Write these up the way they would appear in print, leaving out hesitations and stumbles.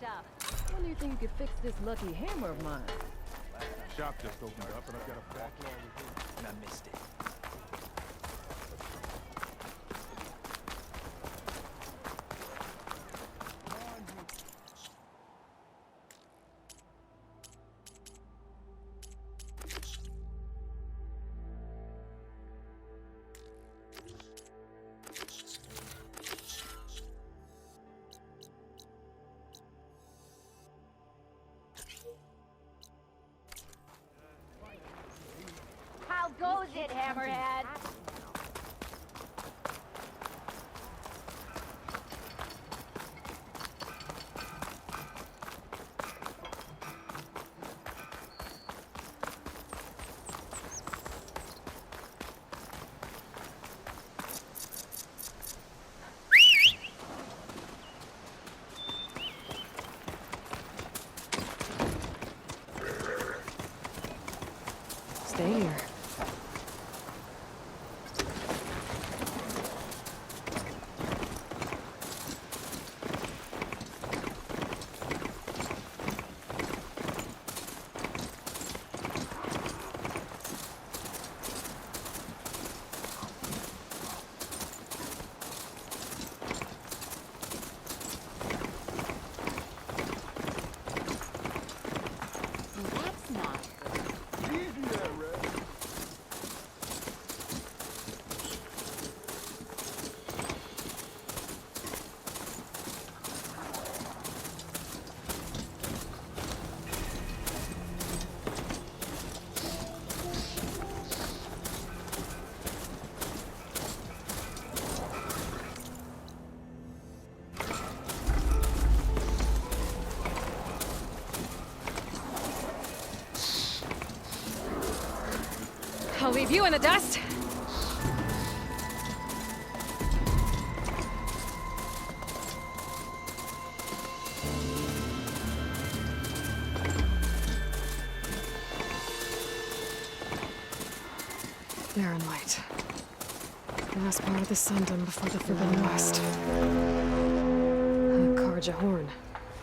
stuff. When do you think you could fix this lucky hammer of mine? Shop just opened up and I've got a backlog And I missed it. How goes it, Hammerhead? Stay here. That's not good. easy there, Red. I'll leave you in the dust. Barren Light. Last part of the Sundom before the Forbidden West. Karja Horn.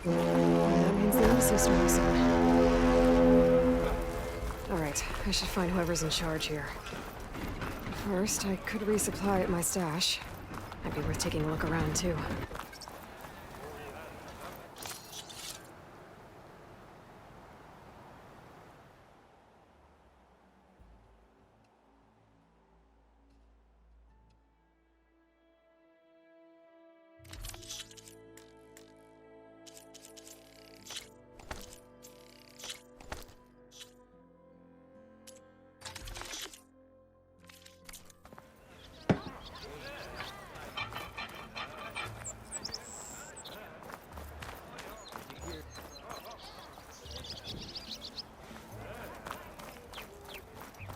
That means the embassy storm soon. Alright, I should find whoever's in charge here. First, I could resupply at my stash. Might be worth taking a look around, too.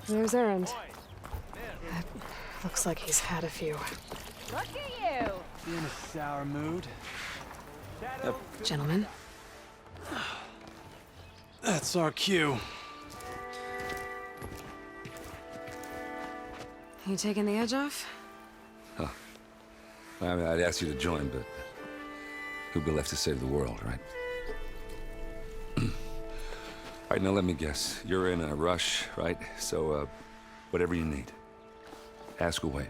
There's Erend. Looks like he's had a few. Look at you! You in a sour mood? Gentlemen, That's our cue. you taking the edge off? I mean, I'd ask you to join, but who'd be left to save the world, right? All right, now let me guess. You're in a rush, right? So, whatever you need, ask away.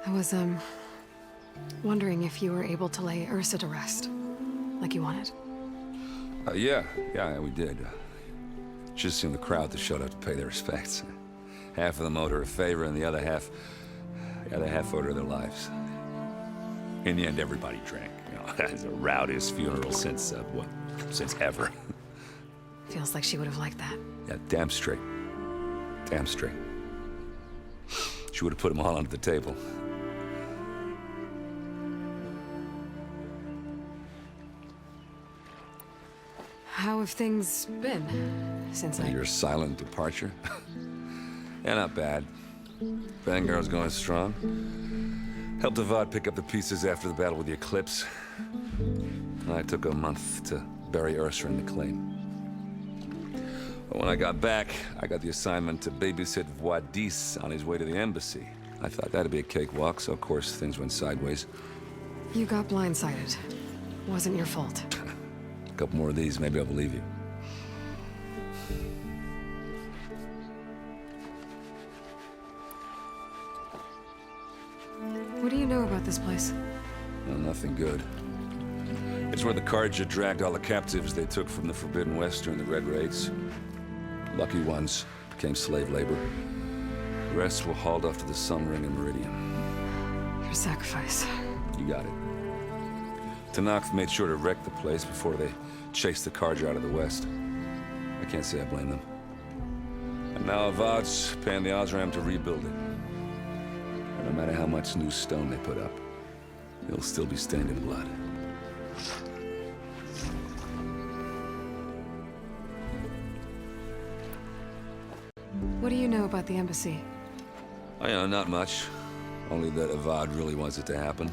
I was, wondering if you were able to lay Ursa to rest, like you wanted. Yeah, we did. Just seemed the crowd that showed up to pay their respects. Half of them owed her a favor, and the other half owed her their lives. In the end, everybody drank. You know, it's the rowdiest funeral since, since ever. Feels like she would have liked that. Yeah, damn straight. Damn straight. She would have put them all under the table. How have things been since Your silent departure? Yeah, not bad. Vanguard's going strong. Helped Avad pick up the pieces after the battle with the Eclipse. I took a month to bury Ursa in the claim. But when I got back, I got the assignment to babysit Wadis on his way to the embassy. I thought that'd be a cakewalk, so of course things went sideways. You got blindsided. Wasn't your fault. A couple more of these, maybe I'll believe you. What do you know about this place? Well, nothing good. It's where the Carja dragged all the captives they took from the Forbidden West during the Red Raids. Lucky ones became slave labor. The rest were hauled off to the Sun Ring and Meridian. Your sacrifice. You got it. Tenakth made sure to wreck the place before they chased the Carja out of the West. I can't say I blame them. And now Avad's paying the Osram to rebuild it. And no matter how much new stone they put up, it'll still be stained in blood. What do you know about the embassy? I know, not much. Only that Avad really wants it to happen.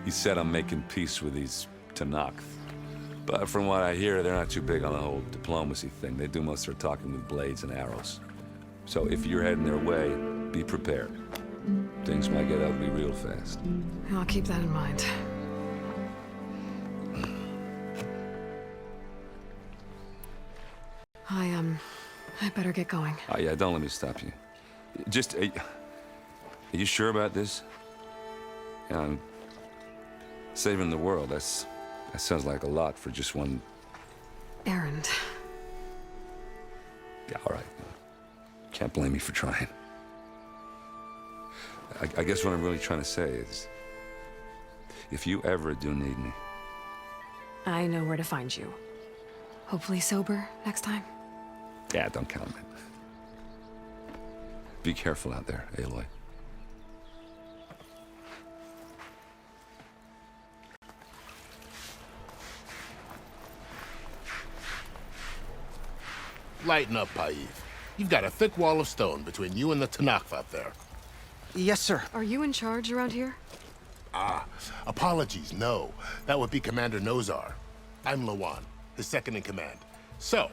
He said I'm making peace with these Tenakth. But from what I hear, they're not too big on the whole diplomacy thing. They do most of their talking with blades and arrows. So if you're heading their way, be prepared. Things might get ugly real fast. I'll keep that in mind. I better get going. Oh, yeah, don't let me stop you. Just, are you sure about this? Yeah, I'm saving the world. That sounds like a lot for just one... Errand. Yeah, all right. Can't blame me for trying. I guess what I'm really trying to say is, if you ever do need me... I know where to find you. Hopefully sober next time. Yeah, don't count on it. Be careful out there, Aloy. Lighten up, Paiv. You've got a thick wall of stone between you and the Tenakth out there. Yes, sir. Are you in charge around here? Apologies, no. That would be Commander Nozar. I'm Lawan, his second in command. So,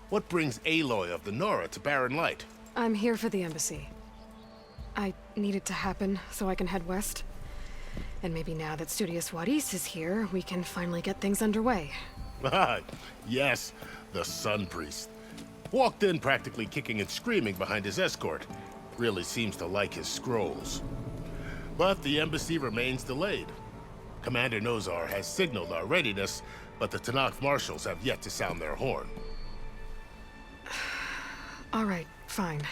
what brings Aloy of the Nora to Barren Light? I'm here for the embassy. I need it to happen so I can head west. And maybe now that Studious Wadis is here, we can finally get things underway. Yes, the Sun Priest. Walked in practically kicking and screaming behind his escort. Really seems to like his scrolls. But the embassy remains delayed. Commander Nozar has signaled our readiness, but the Tenakth marshals have yet to sound their horn. All right, fine.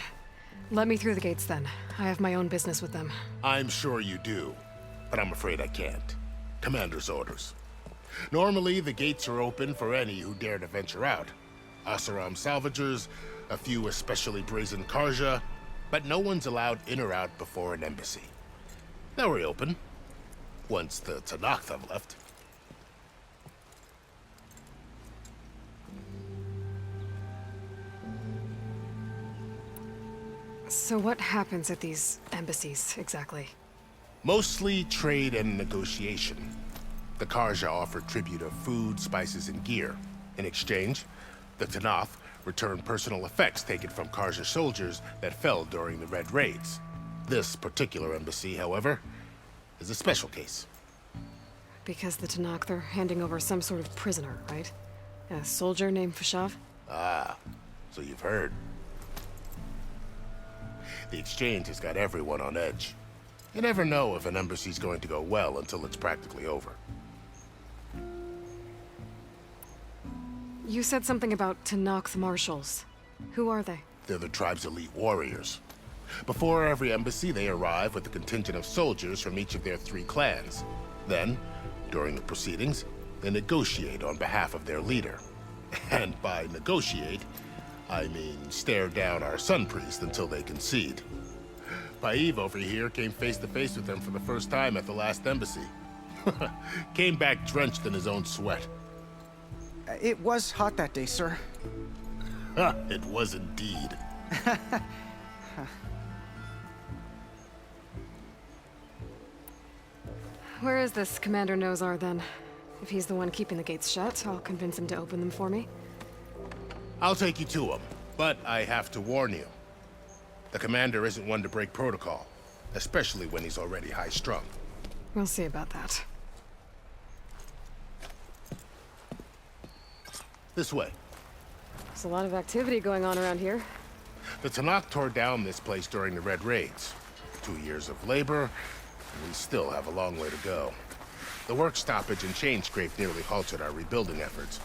Let me through the gates then. I have my own business with them. I'm sure you do, but I'm afraid I can't. Commander's orders. Normally, the gates are open for any who dare to venture out. Oseram salvagers, a few especially brazen Carja, but no one's allowed in or out before an embassy. They'll reopen, once the Tenakth have left. So what happens at these embassies, exactly? Mostly trade and negotiation. The Carja offer tribute of food, spices, and gear. In exchange, the Tenakth return personal effects taken from Carja soldiers that fell during the Red Raids. This particular embassy, however, is a special case. Because the Tenakth are handing over some sort of prisoner, right? A soldier named Fashav? Ah, so you've heard. The exchange has got everyone on edge. You never know if an embassy's going to go well until it's practically over. You said something about Tenakth marshals. Who are they? They're the tribe's elite warriors. Before every embassy, they arrive with a contingent of soldiers from each of their 3 clans. Then, during the proceedings, they negotiate on behalf of their leader. And by negotiate, I mean stare down our Sun Priest until they concede. Paiv over here came face to face with them for the first time at the last embassy. Came back drenched in his own sweat. It was hot that day, sir. It was indeed. Where is this Commander Nozar, then? If he's the one keeping the gates shut, I'll convince him to open them for me. I'll take you to him, but I have to warn you. The commander isn't one to break protocol. especially when he's already high-strung. We'll see about that. This way. There's a lot of activity going on around here. The Tanakh tore down this place during the Red Raids. 2 years of labor, and we still have a long way to go. The work stoppage and chain scrape nearly halted our rebuilding efforts.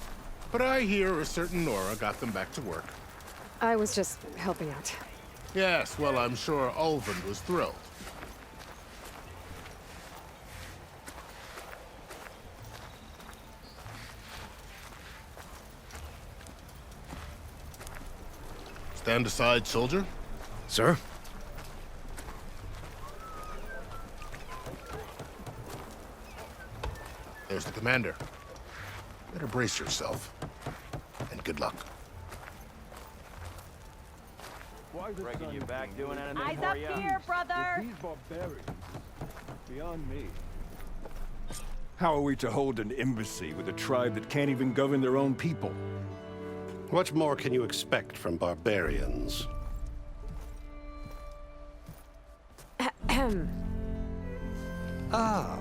But I hear a certain Nora got them back to work. I was just helping out. Yes, well, I'm sure Ulvund was thrilled. Stand aside, soldier. Sir? There's the commander. Better brace yourself. And good luck. Why the Breaking sun you is back being doing lit anything Eyes for up you? here, with brother. these barbarians? Beyond me. How are we to hold an embassy with a tribe that can't even govern their own people? What more can you expect from barbarians? Ah.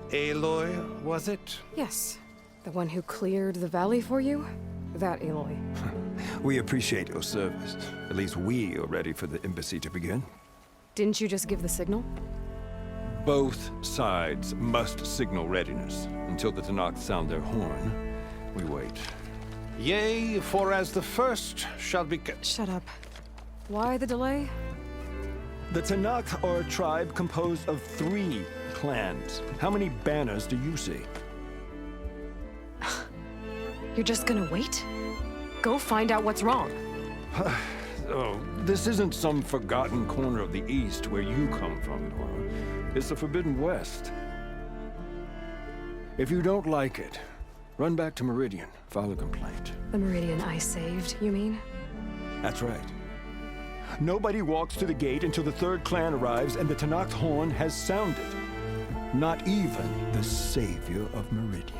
Aloy, was it? Yes. The one who cleared the valley for you? That Aloy. We appreciate your service. At least we are ready for the embassy to begin. Didn't you just give the signal? Both sides must signal readiness. Until the Tanakh sound their horn, we wait. Yea, for as the first shall be... Shut up. Why the delay? The Tanakh are a tribe composed of 3 clans. How many banners do you see? You're just gonna wait? Go find out what's wrong. Oh, this isn't some forgotten corner of the East where you come from, Nora. It's the Forbidden West. If you don't like it, run back to Meridian, file a complaint. The Meridian I saved, you mean? That's right. Nobody walks to the gate until the 3rd clan arrives and the Tanakh horn has sounded. Not even the savior of Meridian.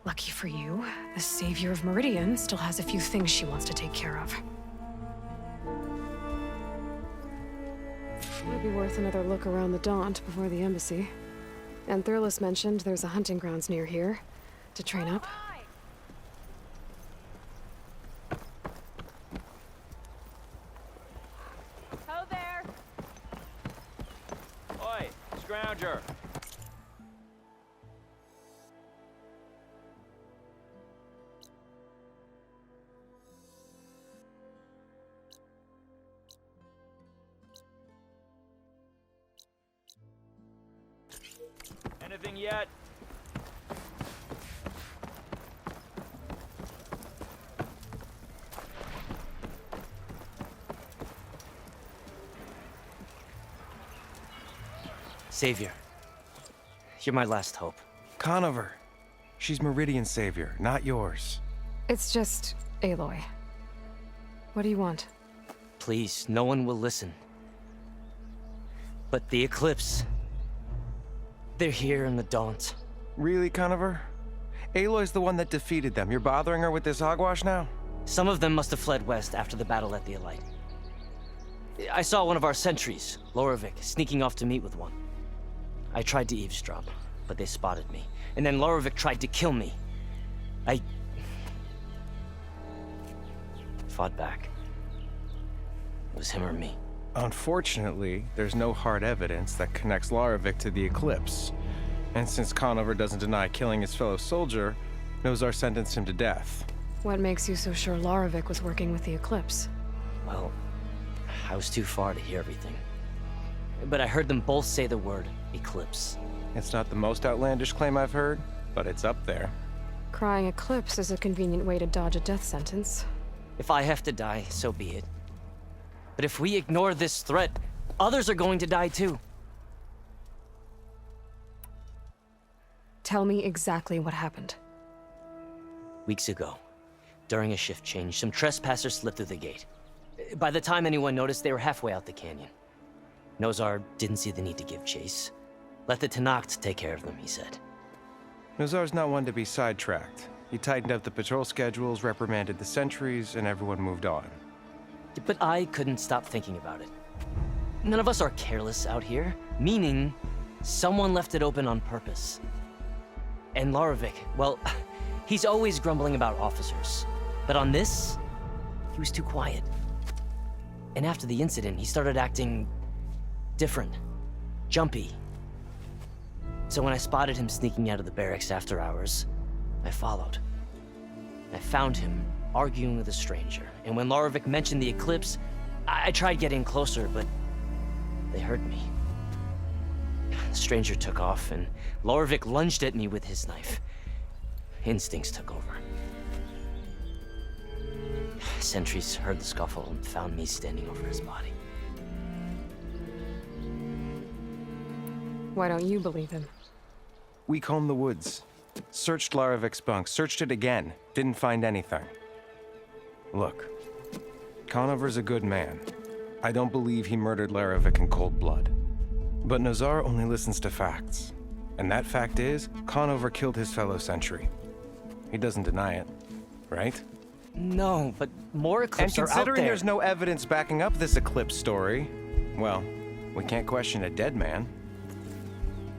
Lucky for you, the savior of Meridian still has a few things she wants to take care of. Might be worth another look around the Daunt before the embassy. And Thurles mentioned there's a hunting grounds near here to train up. Ho there. Oi, scrounger. Anything yet? Savior, you're my last hope. Conover. She's Meridian's savior, not yours. It's just Aloy. What do you want? Please, no one will listen. But the Eclipse... they're here in the Daunt. Really, Conover? Aloy's the one that defeated them. You're bothering her with this hogwash now? Some of them must have fled west after the battle at the Elite. I saw one of our sentries, Loravik, sneaking off to meet with one. I tried to eavesdrop, but they spotted me. And then Loravik tried to kill me. I... fought back. It was him or me. Unfortunately, there's no hard evidence that connects Loravik to the Eclipse. And since Conover doesn't deny killing his fellow soldier, Nozar sentenced him to death. What makes you so sure Loravik was working with the Eclipse? Well, I was too far to hear everything. But I heard them both say the word Eclipse. It's not the most outlandish claim I've heard, but it's up there. Crying Eclipse is a convenient way to dodge a death sentence. If I have to die, so be it. But if we ignore this threat, others are going to die too. Tell me exactly what happened. Weeks ago, during a shift change, some trespassers slipped through the gate. By the time anyone noticed, they were halfway out the canyon. Nozar didn't see the need to give chase. Let the Tanakh take care of them, he said. Nozar's not one to be sidetracked. He tightened up the patrol schedules, reprimanded the sentries, and everyone moved on. But I couldn't stop thinking about it. None of us are careless out here, meaning someone left it open on purpose. And Larovic, well, he's always grumbling about officers. But on this, he was too quiet. And after the incident, he started acting different, jumpy. So when I spotted him sneaking out of the barracks after hours, I followed. I found him arguing with a stranger, and when Larovic mentioned the eclipse, I tried getting closer, but they heard me. The stranger took off, and Larovic lunged at me with his knife. Instincts took over. Sentries heard the scuffle and found me standing over his body. Why don't you believe him? We combed the woods, searched Larovic's bunk, searched it again, didn't find anything. Look, Conover's a good man. I don't believe he murdered Larovic in cold blood. But Nazar only listens to facts. And that fact is, Conover killed his fellow sentry. He doesn't deny it, right? No, but more eclipses And are out considering there. there's no evidence backing up this eclipse story, well, we can't question a dead man.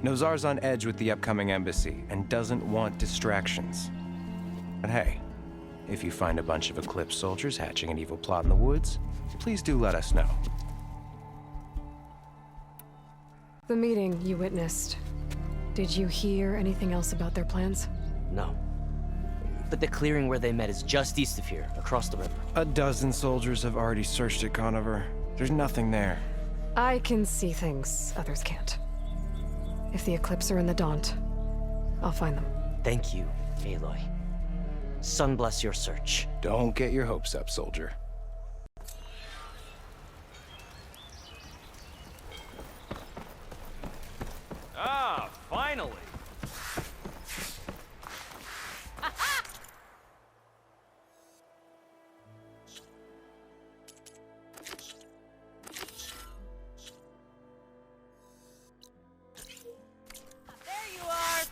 Nozar's on edge with the upcoming embassy and doesn't want distractions. But hey, if you find a bunch of Eclipse soldiers hatching an evil plot in the woods, please do let us know. The meeting you witnessed. Did you hear anything else about their plans? No. But the clearing where they met is just east of here, across the river. A dozen soldiers have already searched it, Conover. There's nothing there. I can see things others can't. If the Eclipse are in the Daunt, I'll find them. Thank you, Aloy. Sun bless your search. Don't get your hopes up, soldier. Ah, finally! There you are.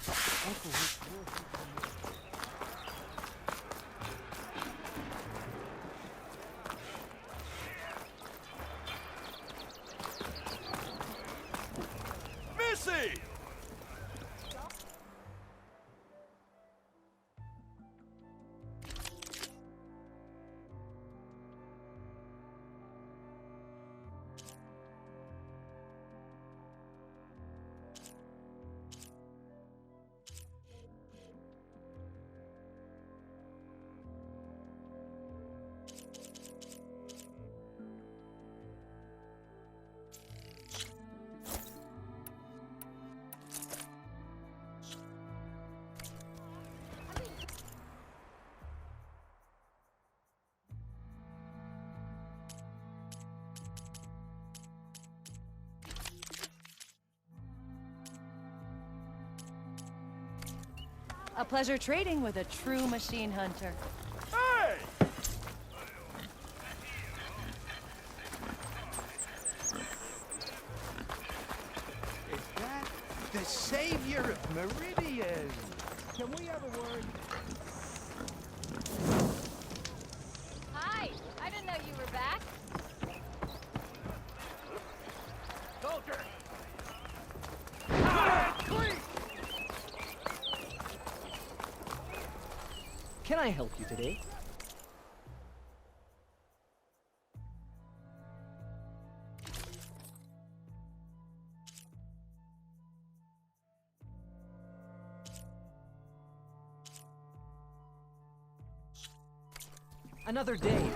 Missy! A pleasure trading with a true machine hunter. Hey! Is that the savior of Meridian? Can we have a word? Hi, I didn't know you were back. Soldier! Can I help you today? Another day.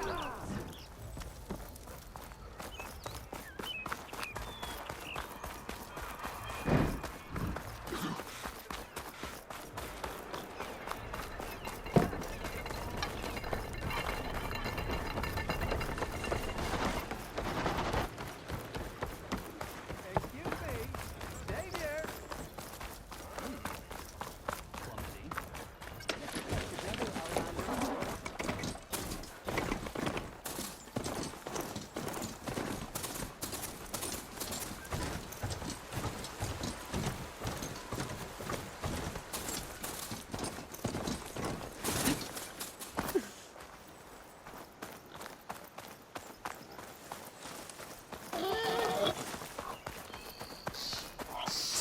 Excuse me. Stay there.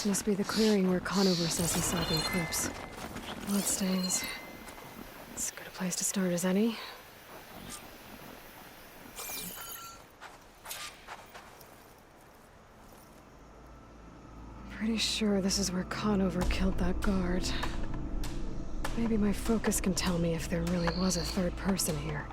This must be the clearing where Conover says he saw the eclipse. Bloodstains. It's as good a place to start as any. Pretty sure this is where Conover killed that guard. Maybe my focus can tell me if there really was a third person here.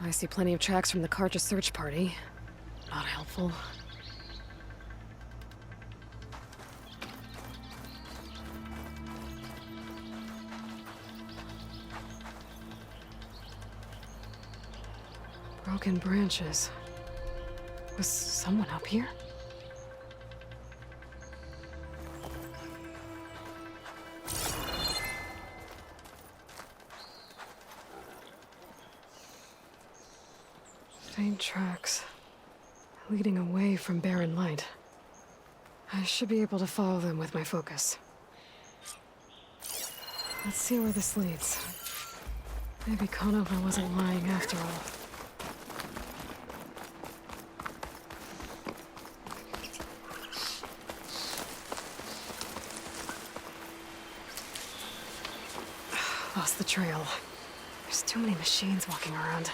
I see plenty of tracks from the Carja search party. Not helpful. Broken branches. Was someone up here? Faint tracks, leading away from Barren Light. I should be able to follow them with my focus. Let's see where this leads. Maybe Conover wasn't lying after all. Lost the trail. There's too many machines walking around.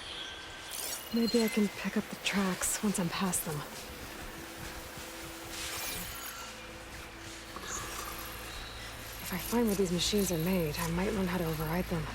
Maybe I can pick up the tracks once I'm past them. If I find where these machines are made, I might learn how to override them.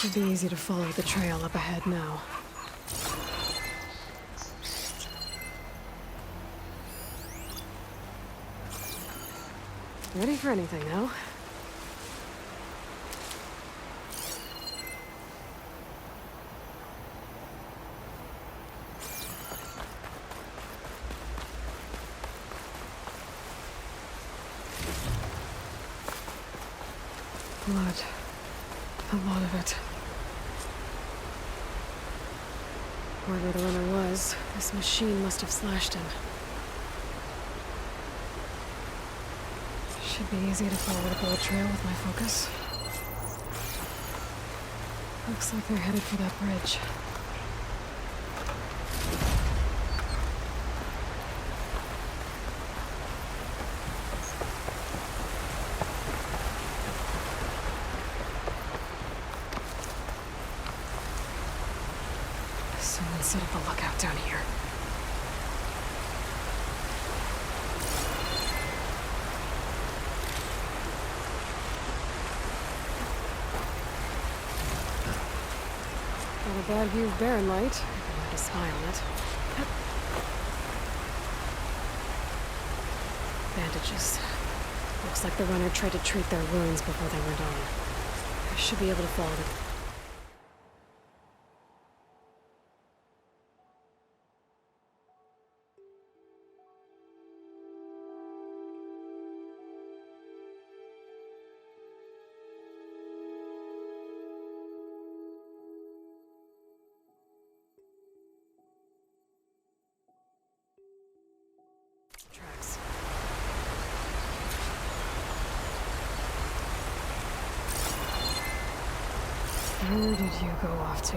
Should be easy to follow the trail up ahead now. Ready for anything now? Blood. A lot of it. Whoever the runner was, this machine must have slashed him. Should be easy to follow the bullet trail with my focus. Looks like they're headed for that bridge. Someone set up a lookout down here. Not a bad view of Barren Light, if I had a spy on it. Bandages. Looks like the runner tried to treat their wounds before they went on. I should be able to follow the... tracks. Where did you go off to?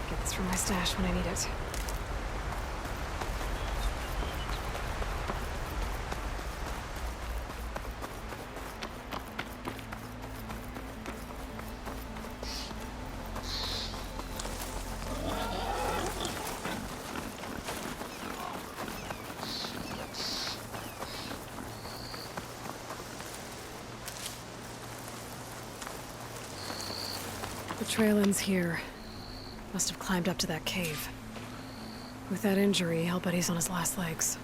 Get this from my stash when I need it. The trail ends here. Must have climbed up to that cave. With that injury, I'll bet he's on his last legs.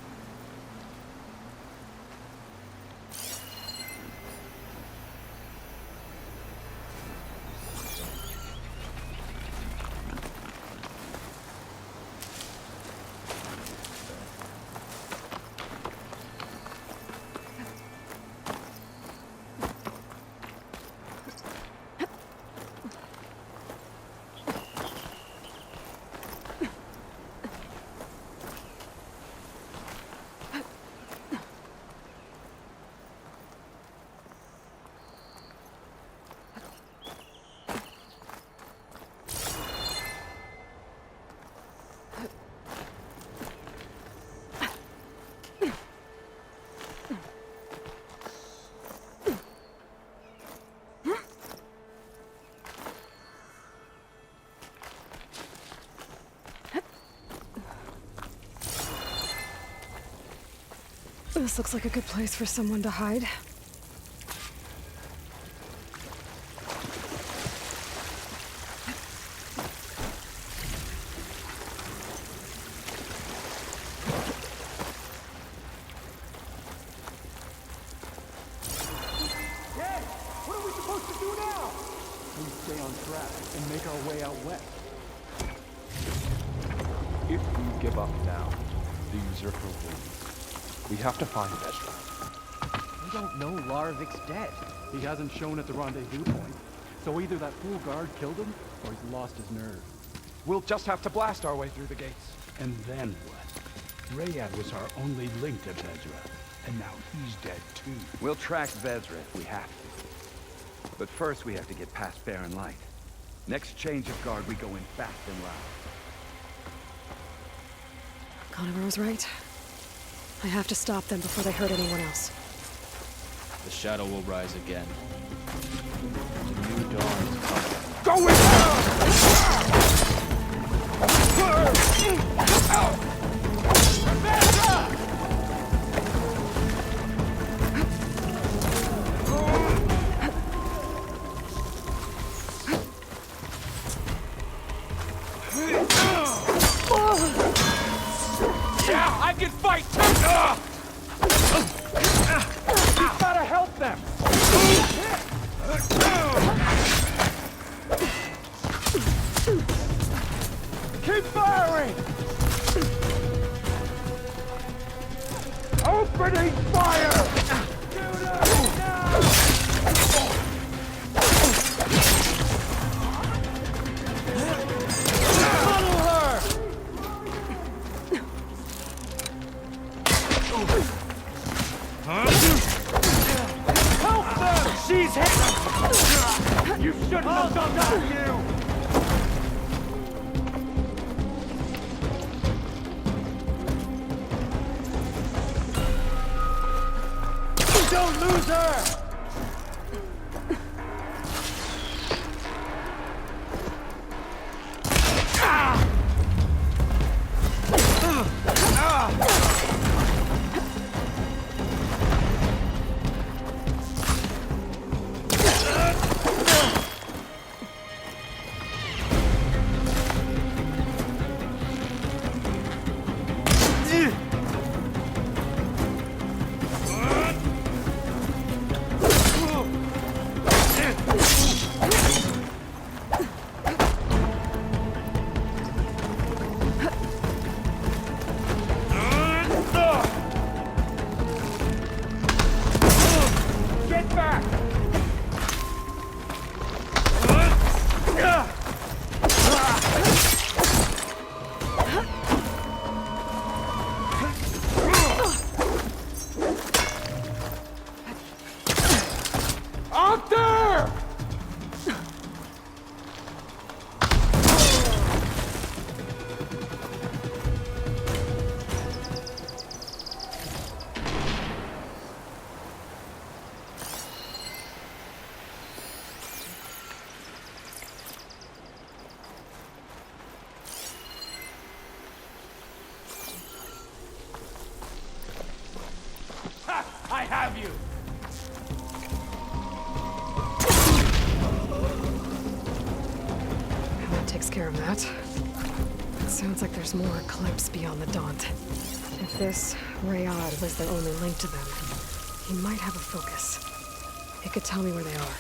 This looks like a good place for someone to hide. What are we supposed to do now? We stay on track and make our way out west. If we give up now, the usurper wins. We have to find Vezra. We don't know Larovik's dead. He hasn't shown at the rendezvous point, so either that fool guard killed him, or he's lost his nerve. We'll just have to blast our way through the gates. And then what? Rayad was our only link to Vezra, and now he's dead too. We'll track Vezra if we have to. But first we have to get past Barren Light. Next change of guard, we go in fast and loud. Conover was right. I have to stop them before they hurt anyone else. The shadow will rise again. The new dawn is coming. Go in Yeah, I can fight too! You've gotta help them! Keep firing! Opening fire! Funnel her! Help them! She's hit! You shouldn't have done that, you! Don't lose her! takes care of that. It sounds like there's more Eclipse beyond the Daunt. If this Rayad was the only link to them, he might have a focus. He could tell me where they are.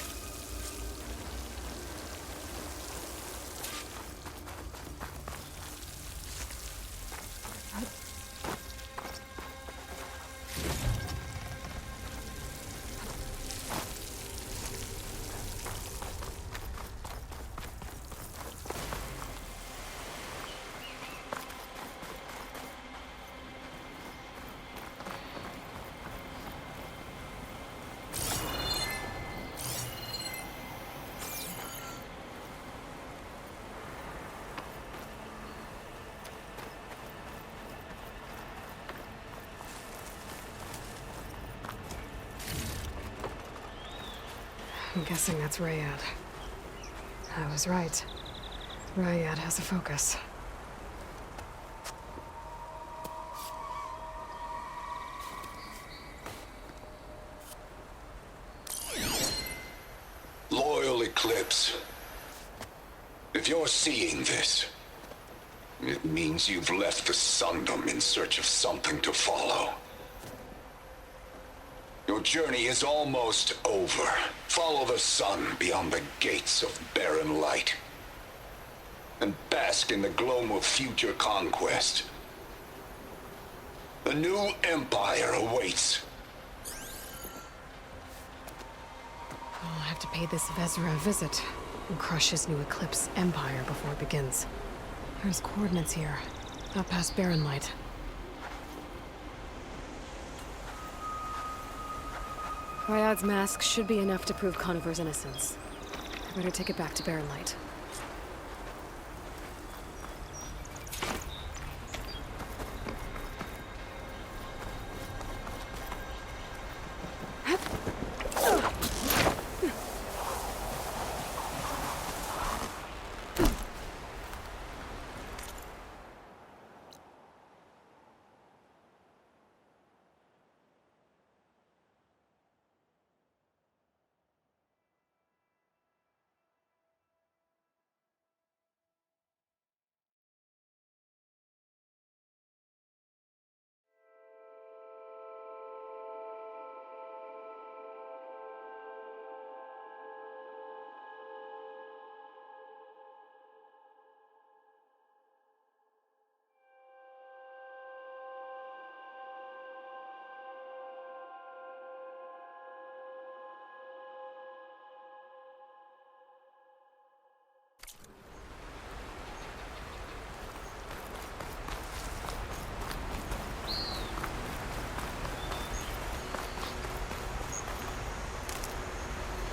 I'm guessing that's Rayad. I was right. Rayad has a focus. Loyal Eclipse, if you're seeing this, it means you've left the Sundom in search of something to follow. Your journey is almost over. Follow the sun beyond the gates of barren light, and bask in the gloam of future conquest. A new empire awaits. I'll have to pay this Vezra a visit and crush his new Eclipse empire before it begins. There's coordinates here, out past Barren Light. Rayad's mask should be enough to prove Conover's innocence. I better take it back to Barren Light.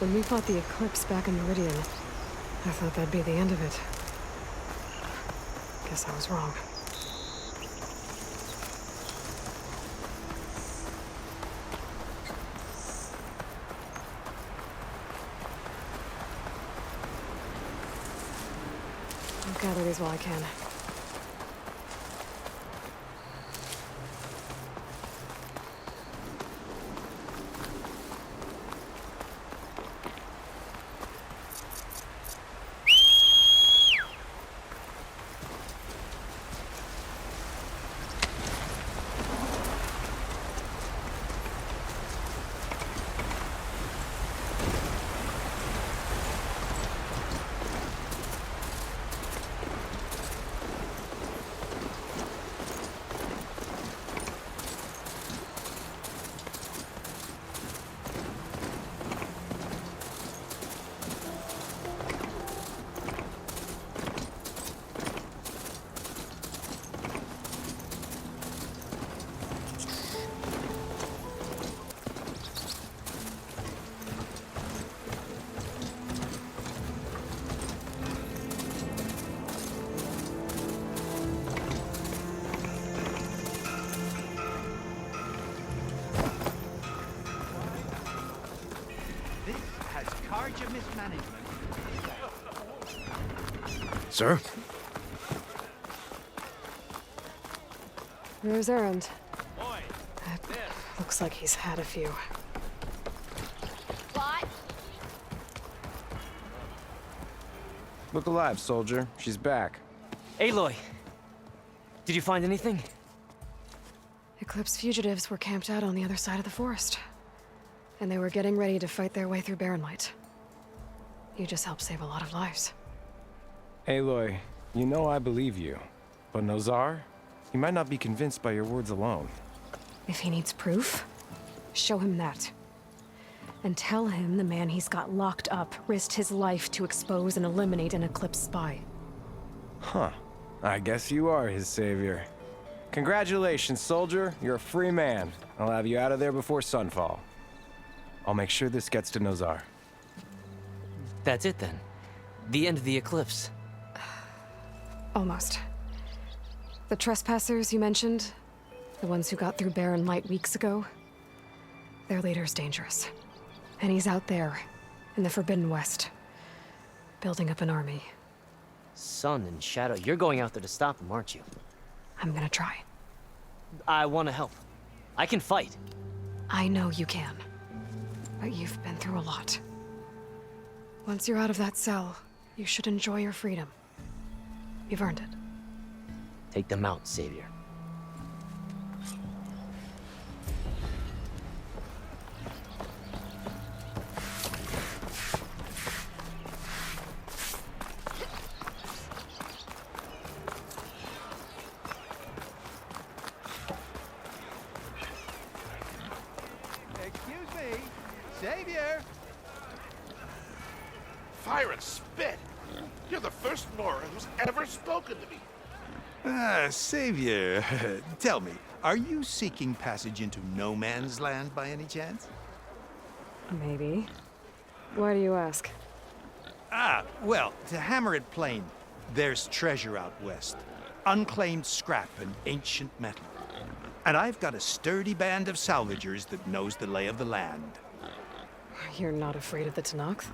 When we fought the Eclipse back in Meridian, I thought that'd be the end of it. Guess I was wrong. I'll gather these while I can. Mismanagement. Sir? There's Erend. Looks like he's had a few. What? Look alive, soldier. She's back. Aloy! Did you find anything? Eclipse fugitives were camped out on the other side of the forest. And they were getting ready to fight their way through Barren Light. You just helped save a lot of lives. Aloy, you know I believe you. But Nozar? He might not be convinced by your words alone. If he needs proof, show him that. And tell him the man he's got locked up risked his life to expose and eliminate an Eclipse spy. Huh. I guess you are his savior. Congratulations, soldier. You're a free man. I'll have you out of there before sunfall. I'll make sure this gets to Nozar. That's it then. The end of the Eclipse. Almost. The trespassers you mentioned, the ones who got through Barren Light weeks ago, their leader's dangerous. And he's out there, in the Forbidden West, building up an army. Sun and Shadow, you're going out there to stop him, aren't you? I'm gonna try. I want to help. I can fight. I know you can. But you've been through a lot. Once you're out of that cell, you should enjoy your freedom. You've earned it. Take them out, Savior. Excuse me, Savior. Fire and spit! You're the first Nora who's ever spoken to me. Savior, tell me, are you seeking passage into no man's land by any chance? Maybe. Why do you ask? Well, to hammer it plain, there's treasure out west. Unclaimed scrap and ancient metal. And I've got a sturdy band of salvagers that knows the lay of the land. You're not afraid of the Tenakth?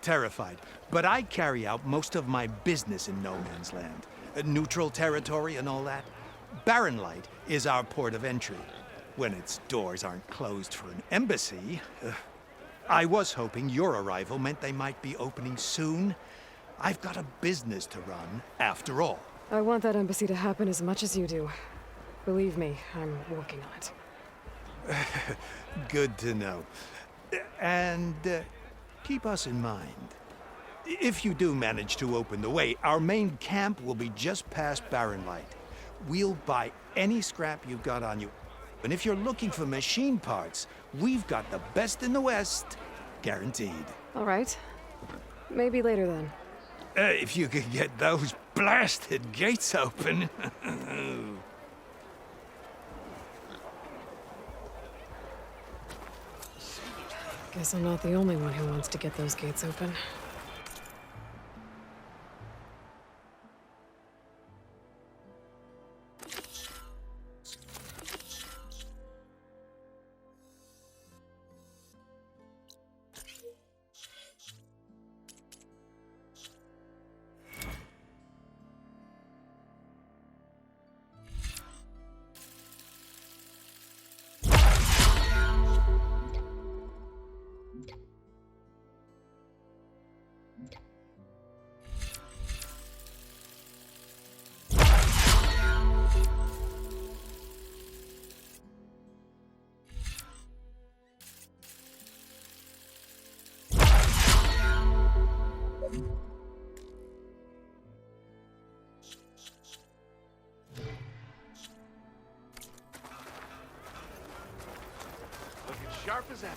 Terrified. But I carry out most of my business in no man's land. Neutral territory and all that. Barren Light is our port of entry. When its doors aren't closed for an embassy. I was hoping your arrival meant they might be opening soon. I've got a business to run, after all. I want that embassy to happen as much as you do. Believe me, I'm working on it. Good to know. And keep us in mind. If you do manage to open the way, our main camp will be just past Barren Light. We'll buy any scrap you've got on you. And if you're looking for machine parts, we've got the best in the West, guaranteed. All right. Maybe later then. If you could get those blasted gates open. Guess I'm not the only one who wants to get those gates open. Sharp as ever.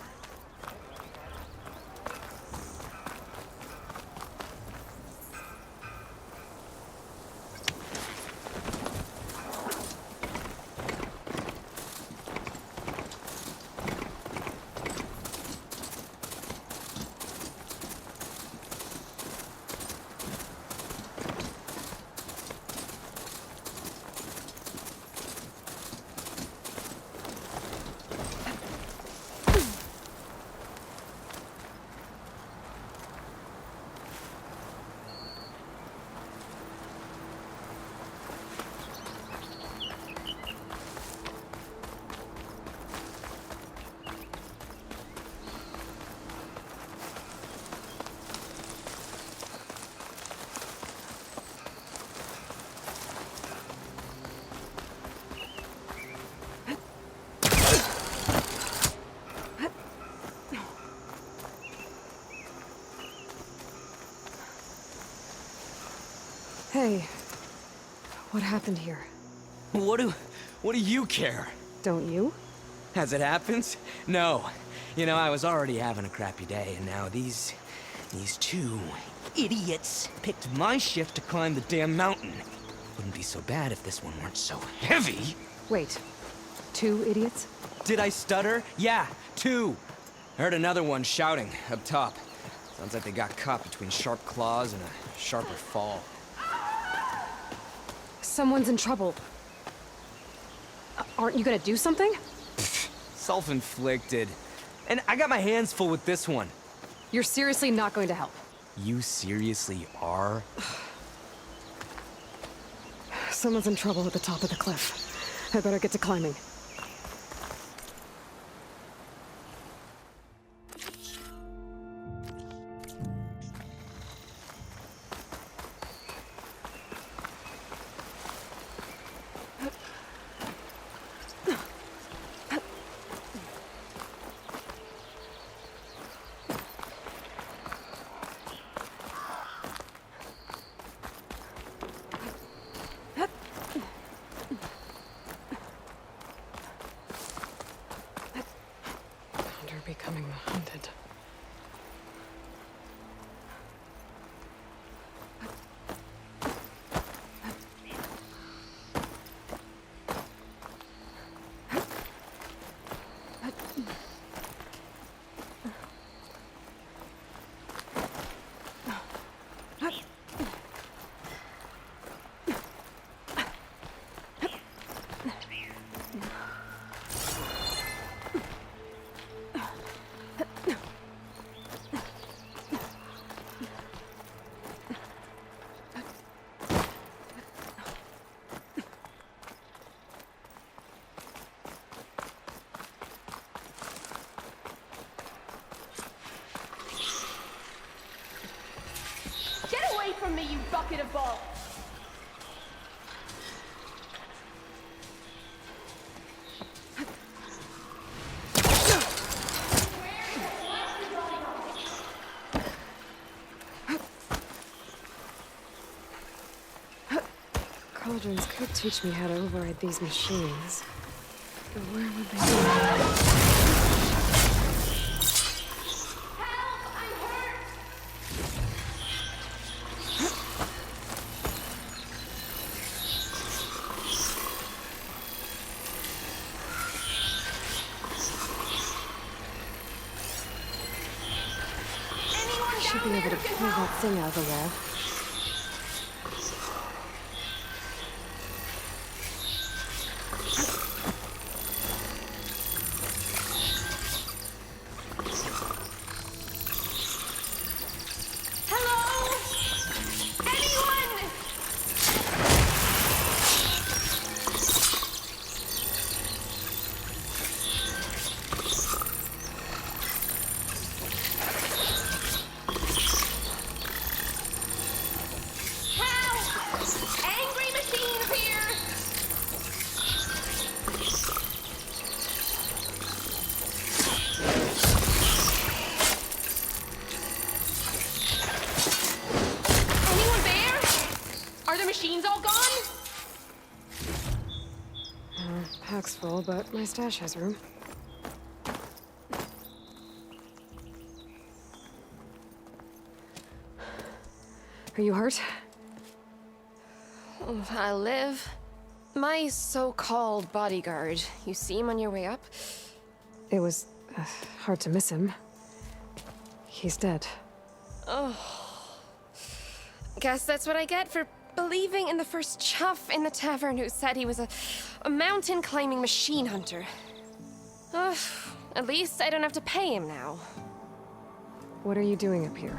Hey, what happened here? What do you care? Don't you? As it happens? No. You know, I was already having a crappy day, and now these two idiots picked my shift to climb the damn mountain. Wouldn't be so bad if this one weren't so heavy. Wait, 2 idiots? Did I stutter? Yeah, 2. I heard another one shouting up top. Sounds like they got caught between sharp claws and a sharper fall. Someone's in trouble. Aren't you gonna do something? Self-inflicted. And I got my hands full with this one. You're seriously not going to help? You seriously are? Someone's in trouble at the top of the cliff. I better get to climbing. Becoming the hunted. From me, you bucket of balls! Cauldrons could teach me how to override these machines. But where would they be? Should be able to pull that thing out of the wall. Pack's full, but my stash has room. Are you hurt? I live. My so-called bodyguard. You see him on your way up? It was hard to miss him. He's dead. Oh. Guess that's what I get for believing in the first chuff in the tavern who said he was a mountain-climbing machine hunter. At least I don't have to pay him now. What are you doing up here?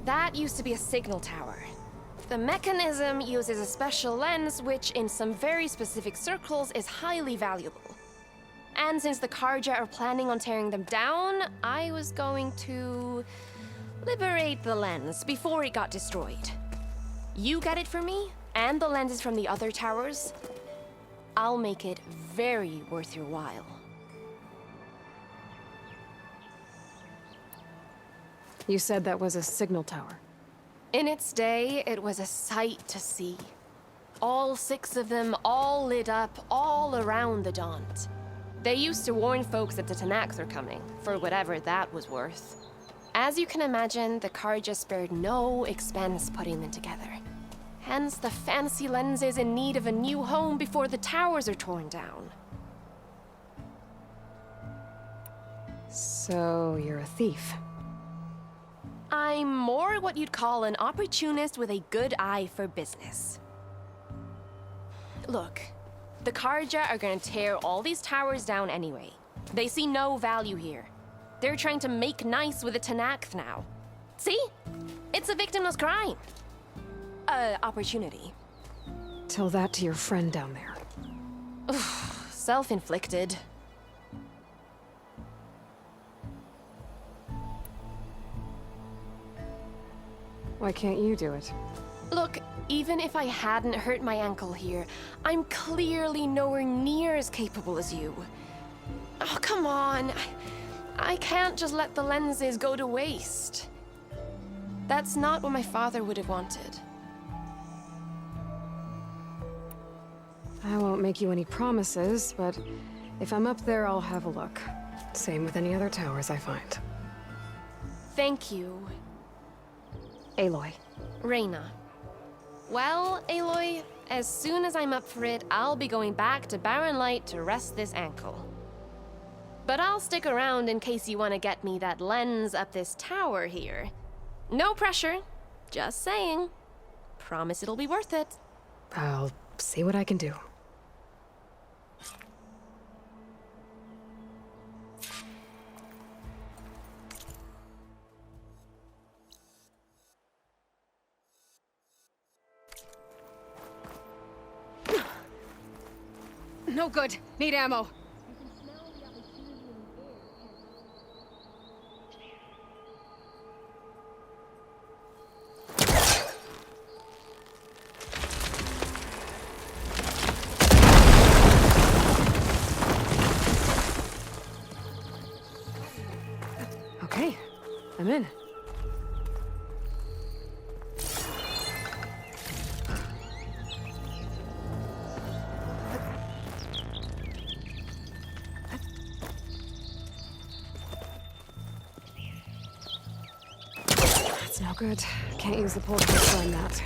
That used to be a signal tower. The mechanism uses a special lens which, in some very specific circles, is highly valuable. And since the Carja are planning on tearing them down, I was going to liberate the lens before it got destroyed. You get it for me, and the lenses from the other towers. I'll make it very worth your while. You said that was a signal tower. In its day, it was a sight to see. All 6 of them, all lit up, all around the Daunt. They used to warn folks that the Tanakhs were coming, for whatever that was worth. As you can imagine, the Carja spared no expense putting them together. Hence the fancy lenses in need of a new home before the towers are torn down. So, you're a thief. I'm more what you'd call an opportunist with a good eye for business. Look, the Carja are gonna tear all these towers down anyway. They see no value here. They're trying to make nice with the Tenakth now. See? It's a victimless crime. Opportunity. Tell that to your friend down there. Self-inflicted. Why can't you do it? Look, even if I hadn't hurt my ankle here, I'm clearly nowhere near as capable as you. Oh, come on. I can't just let the lenses go to waste. That's not what my father would have wanted. I won't make you any promises, but if I'm up there, I'll have a look. Same with any other towers I find. Thank you. Aloy. Reyna. Well, Aloy, as soon as I'm up for it, I'll be going back to Barren Light to rest this ankle. But I'll stick around in case you want to get me that lens up this tower here. No pressure. Just saying. Promise it'll be worth it. I'll see what I can do. No good. Need ammo. Okay, I'm in. That's no good. Can't use the pole to climb that.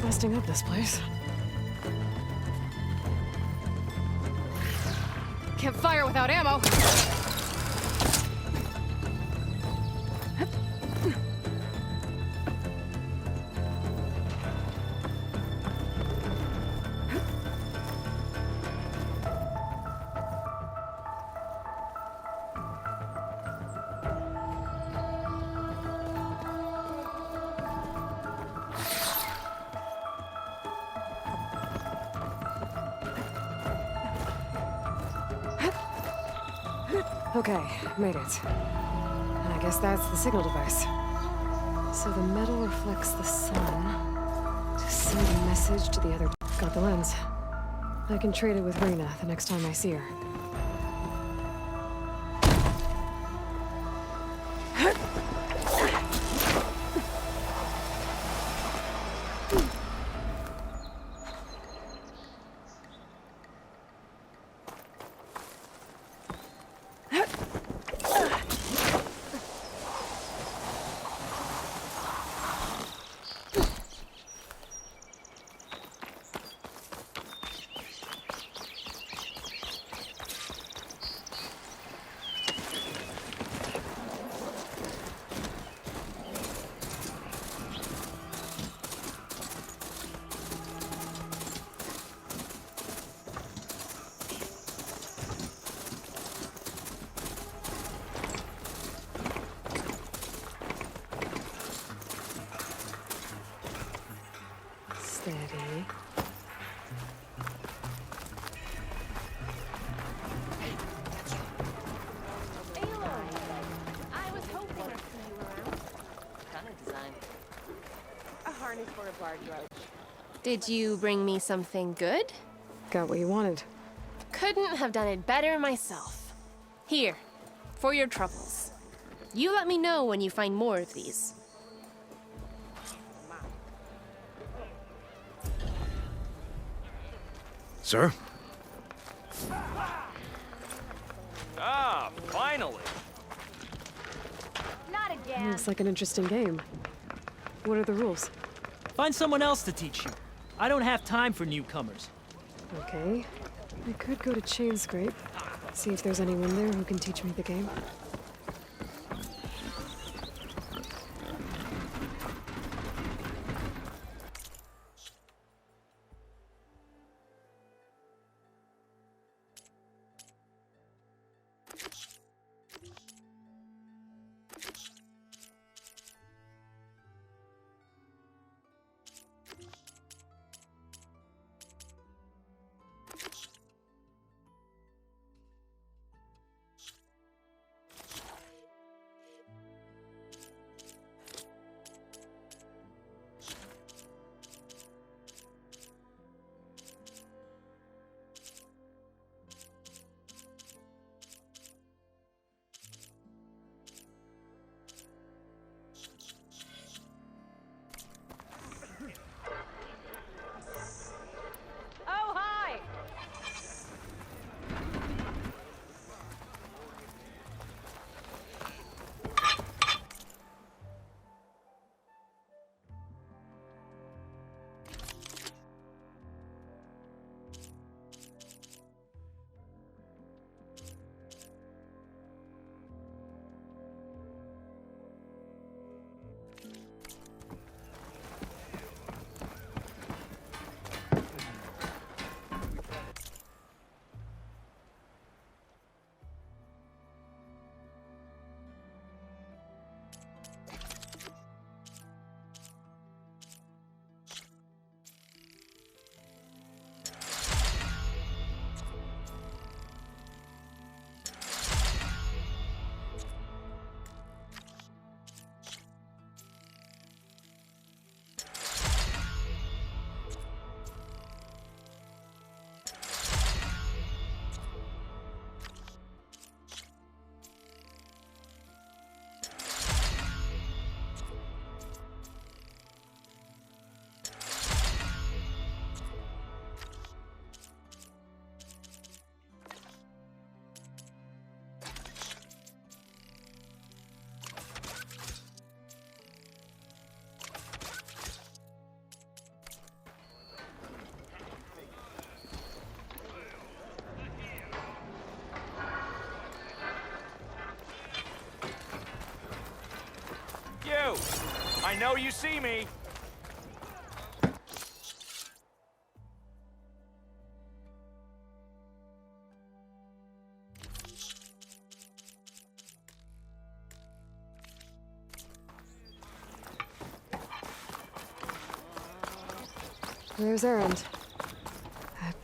Busting up this place. Can't fire without ammo. Okay, made it. And I guess that's the signal device. So the metal reflects the sun to send a message to the other. Got the lens. I can trade it with Reyna the next time I see her. Steady. I was hoping to see you around. Kind of design. A harness for a barge roach. Did you bring me something good? Got what you wanted. Couldn't have done it better myself. Here, for your troubles. You let me know when you find more of these. Sir? Ah, finally! Not again. Looks like an interesting game. What are the rules? Find someone else to teach you. I don't have time for newcomers. Okay. I could go to Chainscrape. See if there's anyone there who can teach me the game. Oh, hi! You! I know you see me! There's Erend. That